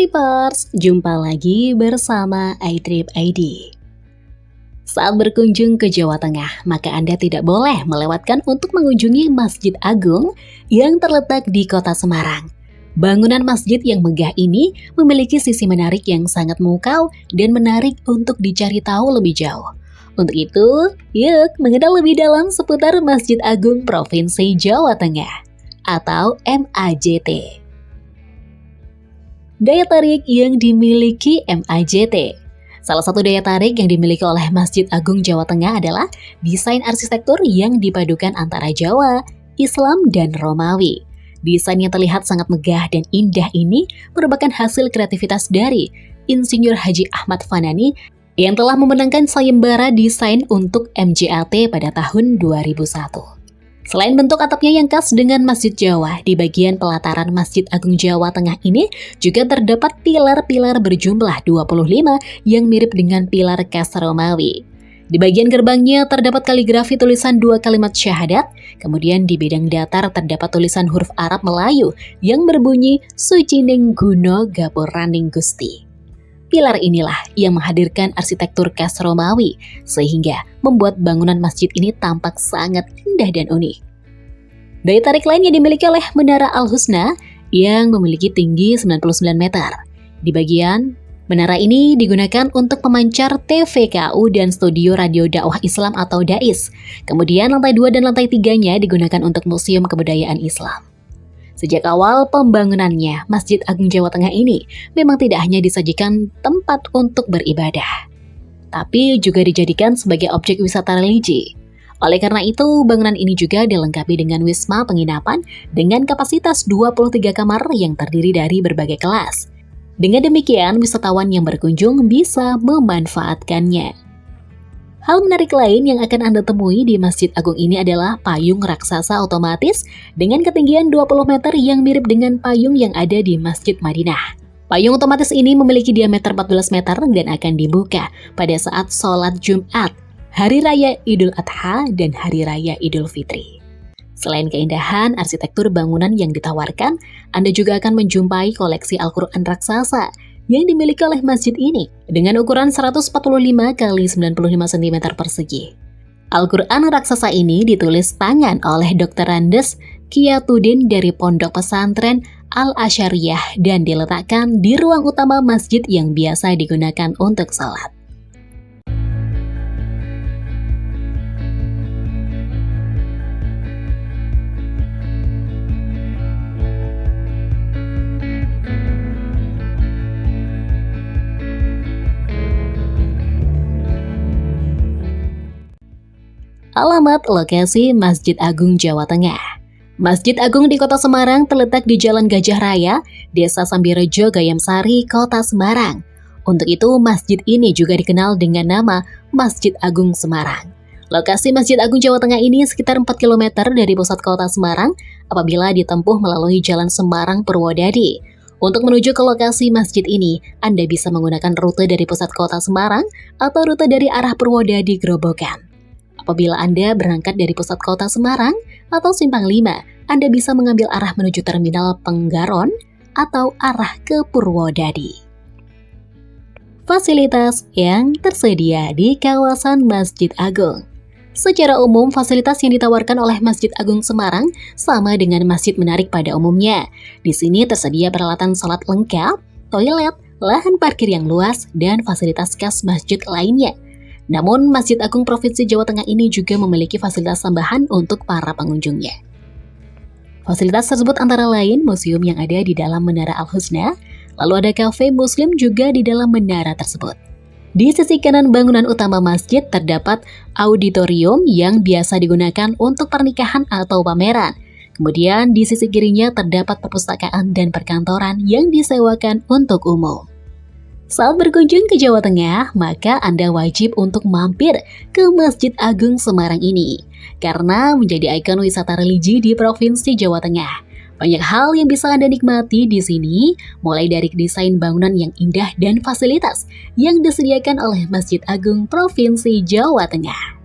Tripers, jumpa lagi bersama iTrip ID. Saat berkunjung ke Jawa Tengah, maka Anda tidak boleh melewatkan untuk mengunjungi Masjid Agung yang terletak di Kota Semarang. Bangunan masjid yang megah ini memiliki sisi menarik yang sangat memukau dan menarik untuk dicari tahu lebih jauh. Untuk itu, yuk mengenal lebih dalam seputar Masjid Agung Provinsi Jawa Tengah atau MAJT. Daya tarik yang dimiliki MAJT. Salah satu daya tarik yang dimiliki oleh Masjid Agung Jawa Tengah adalah desain arsitektur yang dipadukan antara Jawa, Islam, dan Romawi. Desain yang terlihat sangat megah dan indah ini merupakan hasil kreativitas dari Insinyur Haji Ahmad Fanani yang telah memenangkan sayembara desain untuk MJAT pada tahun 2001. Selain bentuk atapnya yang khas dengan Masjid Jawa, di bagian pelataran Masjid Agung Jawa Tengah ini juga terdapat pilar-pilar berjumlah 25 yang mirip dengan pilar khas Romawi. Di bagian gerbangnya terdapat kaligrafi tulisan 2 kalimat syahadat, kemudian di bidang datar terdapat tulisan huruf Arab Melayu yang berbunyi Suci Ning Guno Gapuraning Gusti. Pilar inilah yang menghadirkan arsitektur khas Romawi, sehingga membuat bangunan masjid ini tampak sangat indah dan unik. Daya tarik lain yang dimiliki oleh Menara Al-Husna yang memiliki tinggi 99 meter. Di bagian menara ini digunakan untuk pemancar TVKU dan studio radio dakwah Islam atau DAIS. Kemudian lantai 2 dan lantai 3-nya digunakan untuk Museum Kebudayaan Islam. Sejak awal pembangunannya, Masjid Agung Jawa Tengah ini memang tidak hanya disajikan tempat untuk beribadah, tapi juga dijadikan sebagai objek wisata religi. Oleh karena itu, bangunan ini juga dilengkapi dengan wisma penginapan dengan kapasitas 23 kamar yang terdiri dari berbagai kelas. Dengan demikian, wisatawan yang berkunjung bisa memanfaatkannya. Hal menarik lain yang akan Anda temui di Masjid Agung ini adalah payung raksasa otomatis dengan ketinggian 20 meter yang mirip dengan payung yang ada di Masjid Madinah. Payung otomatis ini memiliki diameter 14 meter dan akan dibuka pada saat sholat Jumat, Hari Raya Idul Adha, dan Hari Raya Idul Fitri. Selain keindahan arsitektur bangunan yang ditawarkan, Anda juga akan menjumpai koleksi Al-Quran raksasa yang dimiliki oleh masjid ini dengan ukuran 145 x 95 cm persegi. Al-Quran raksasa ini ditulis tangan oleh Dr. Randes Kiyatudin dari Pondok Pesantren Al-Asyariyah dan diletakkan di ruang utama masjid yang biasa digunakan untuk sholat. Alamat lokasi Masjid Agung Jawa Tengah. Masjid Agung di Kota Semarang terletak di Jalan Gajah Raya, Desa Sambirejo, Gayamsari, Kota Semarang. Untuk itu, masjid ini juga dikenal dengan nama Masjid Agung Semarang. Lokasi Masjid Agung Jawa Tengah ini sekitar 4 km dari pusat Kota Semarang apabila ditempuh melalui Jalan Semarang Purwodadi. Untuk menuju ke lokasi masjid ini, Anda bisa menggunakan rute dari pusat Kota Semarang atau rute dari arah Purwodadi Grobogan. Apabila Anda berangkat dari pusat Kota Semarang atau Simpang 5, Anda bisa mengambil arah menuju Terminal Penggaron atau arah ke Purwodadi. Fasilitas yang tersedia di kawasan Masjid Agung. Secara umum, fasilitas yang ditawarkan oleh Masjid Agung Semarang sama dengan masjid menarik pada umumnya. Di sini tersedia peralatan sholat lengkap, toilet, lahan parkir yang luas, dan fasilitas khas masjid lainnya. Namun, Masjid Agung Provinsi Jawa Tengah ini juga memiliki fasilitas tambahan untuk para pengunjungnya. Fasilitas tersebut antara lain museum yang ada di dalam Menara Al-Husna, lalu ada kafe muslim juga di dalam menara tersebut. Di sisi kanan bangunan utama masjid terdapat auditorium yang biasa digunakan untuk pernikahan atau pameran. Kemudian di sisi kirinya terdapat perpustakaan dan perkantoran yang disewakan untuk umum. Saat berkunjung ke Jawa Tengah, maka Anda wajib untuk mampir ke Masjid Agung Semarang ini, karena menjadi ikon wisata religi di Provinsi Jawa Tengah. Banyak hal yang bisa Anda nikmati di sini, mulai dari desain bangunan yang indah dan fasilitas yang disediakan oleh Masjid Agung Provinsi Jawa Tengah.